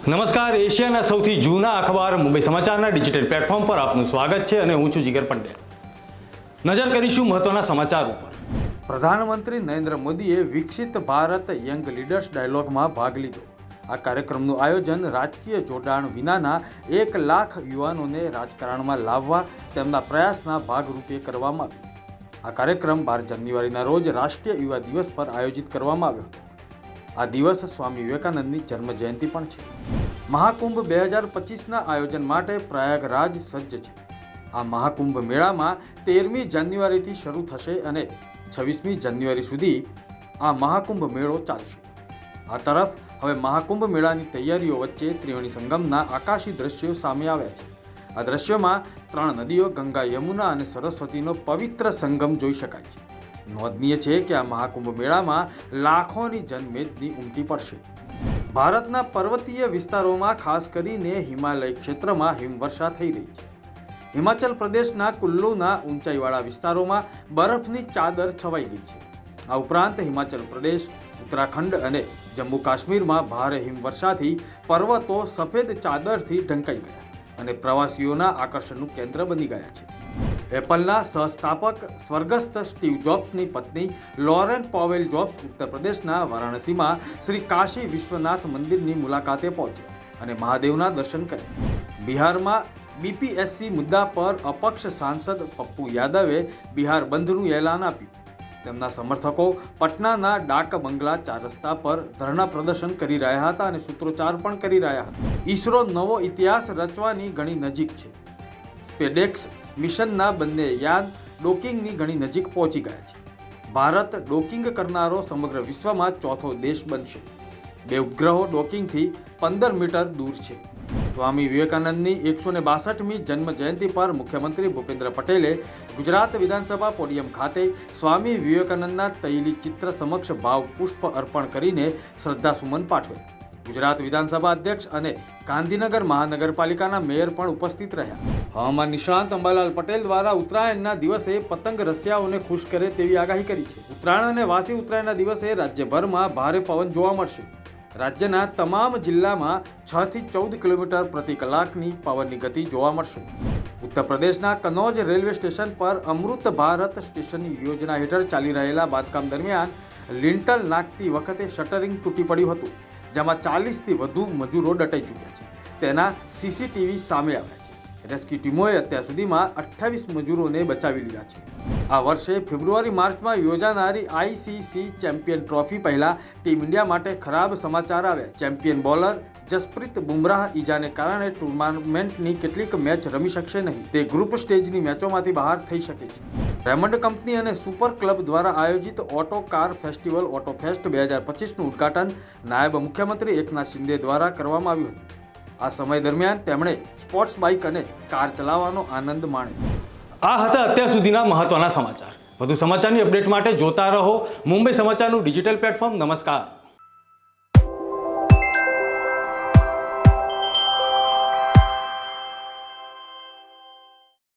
નમસ્કાર, એશિયાના સૌથી જૂના અખબાર મુંબઈ સમાચારના ડિજિટલ પ્લેટફોર્મ પર આપનું સ્વાગત છે અને હું છું જીગર પંડ્યા। નજર કરીશું મહત્વના સમાચાર ઉપર। પ્રધાનમંત્રી નરેન્દ્ર મોદીએ વિકસિત ભારત યંગ લીડર્સ ડાયલોગમાં ભાગ લીધો। આ કાર્યક્રમનું આયોજન રાજકીય જોડાણ વિનાના 1 લાખ યુવાનોને રાજકારણમાં લાવવા તેમના પ્રયાસના ભાગરૂપે કરવામાં આવ્યો। આ કાર્યક્રમ 12 જાન્યુઆરીના રોજ રાષ્ટ્રીય યુવા દિવસ પર આયોજિત કરવામાં આવ્યો હતો। આ દિવસ સ્વામી વિવેકાનંદની જન્મ જયંતિ પણ છે। મહાકુંભ 2025ના આયોજન માટે પ્રયાગરાજ સજ્જ છે। આ મહાકુંભ મેળામાં 13મી જાન્યુઆરીથી શરૂ થશે અને 26મી જાન્યુઆરી સુધી આ મહાકુંભ મેળો ચાલશે। આ તરફ હવે મહાકુંભ મેળાની તૈયારીઓ વચ્ચે ત્રિવેણી સંગમના આકાશી દ્રશ્યો સામે આવ્યા છે। આ દ્રશ્યોમાં 3 નદીઓ ગંગા, યમુના અને સરસ્વતીનો પવિત્ર સંગમ જોઈ શકાય છે। નોંધનીય છે કે આ મહાકુંભ મેળામાં લાખોની જનમેદની ઉમટી પડશે। ભારતના પર્વતીય વિસ્તારોમાં ખાસ કરીને હિમાલય ક્ષેત્રમાં હિમવર્ષા થઈ રહી છે। હિમાચલ પ્રદેશના કુલ્લુના ઊંચાઈવાળા વિસ્તારોમાં બરફની ચાદર છવાઈ ગઈ છે। આ ઉપરાંત હિમાચલ પ્રદેશ, ઉત્તરાખંડ અને જમ્મુ કાશ્મીરમાં ભારે હિમવર્ષાથી પર્વતો સફેદ ચાદરથી ઢંકાઈ ગયા અને પ્રવાસીઓના આકર્ષણનું કેન્દ્ર બની ગયા છે। એપલના સહસ્થાપક સ્વર્ગસ્થ સ્ટીવ જોબ્સની પત્ની લોરેન પોવેલ જોબ્સ ઉત્તર પ્રદેશના વારાણસીમાં શ્રી કાશી વિશ્વનાથ મંદિરની મુલાકાતે પહોંચ્યા અને મહાદેવના દર્શન કર્યા। બિહારમાં બીપીએસસી મુદ્દા પર અપક્ષ સાંસદ પપ્પુ યાદવે બિહાર બંધનું એલાન આપ્યું। તેમના સમર્થકો પટનાના ડાક બંગલા 4 રસ્તા પર ધરણા પ્રદર્શન કરી રહ્યા હતા અને સૂત્રોચ્ચાર પણ કરી રહ્યા હતા। ઈસરો નવો ઇતિહાસ રચવાની ઘણી નજીક છે। સ્પેડેક્સ મિશનના બંને યાન ડોકિંગની ઘણી નજીક પહોંચી ગયા છે। ભારત ડોકિંગ કરનારો સમગ્ર વિશ્વમાં 4થો દેશ બનશે। 2 ઉપગ્રહો ડોકિંગથી 15 મીટર દૂર છે। સ્વામી વિવેકાનંદની 162મી જન્મ જયંતિ પર મુખ્યમંત્રી ભૂપેન્દ્ર પટેલે ગુજરાત વિધાનસભા પોડિયમ ખાતે સ્વામી વિવેકાનંદના તૈલી ચિત્ર સમક્ષ ભાવપુષ્પ અર્પણ કરીને શ્રદ્ધાસુમન પાઠવ્યા। ગુજરાત વિધાનસભા અધ્યક્ષ અને ગાંધીનગર મહાનગરપાલિકાના મેયર પણ ઉપસ્થિત રહ્યા। હવામાન નિષ્ણાંત અંબાલાલ પટેલ દ્વારા ઉત્તરાયણના દિવસે પતંગ રસિયાઓને ખુશ કરે તેવી આગાહી કરી છે। ઉત્તરાયણ અને વાસી ઉત્તરાયણના દિવસે રાજ્યભરમાં ભારે પવન જોવા મળશે। રાજ્યના તમામ જિલ્લામાં 6 થી 14 કિલોમીટર પ્રતિ કલાકની પવનની ગતિ જોવા મળશે। ઉત્તર પ્રદેશના કનૌજ રેલવે સ્ટેશન પર અમૃત ભારત સ્ટેશન યોજના હેઠળ ચાલી રહેલા બાંધકામ દરમિયાન લિંટલ નાખતી વખતે શટરિંગ તૂટી પડ્યું હતું, જેમાં 40થી વધુ મજૂરો દટાઈ ચૂક્યા છે। તેના સીસીટીવી સામે આવ્યા છે। રેસ્ક્યુ ટીમોએ અત્યાર સુધીમાં 28 મજૂરોને બચાવી લીધા છે। આ વર્ષે ફેબ્રુઆરી-માર્ચમાં યોજાનારી આઈસીસી ચેમ્પિયન ટ્રોફી પહેલા ટીમ ઇન્ડિયા માટે ખરાબ સમાચાર આવ્યા। ચેમ્પિયન બોલર જસપ્રીત બુમરાહ ઈજાને કારણે ટુર્નામેન્ટની કેટલીક મેચ રમી શકશે નહીં। તે ગ્રુપ સ્ટેજની મેચોમાંથી બહાર થઈ શકે છે। રેમન્ડ કંપની અને સુપર ક્લબ દ્વારા આયોજિત auto car festival auto fest 2025નું ઉદ્ઘાટન નાયબ મુખ્યમંત્રી એકનાથ શિંદે દ્વારા કરવામાં આવ્યું હતું। આ સમય દરમિયાન તેમણે સ્પોર્ટ્સ બાઇક અને કાર ચલાવવાનો આનંદ માણ્યો। આ હતા અત્યાર સુધીના મહત્વના સમાચાર। વધુ સમાચારની અપડેટ માટે જોતા રહો મુંબઈ સમાચારનું ડિજિટલ પ્લેટફોર્મ। નમસ્કાર।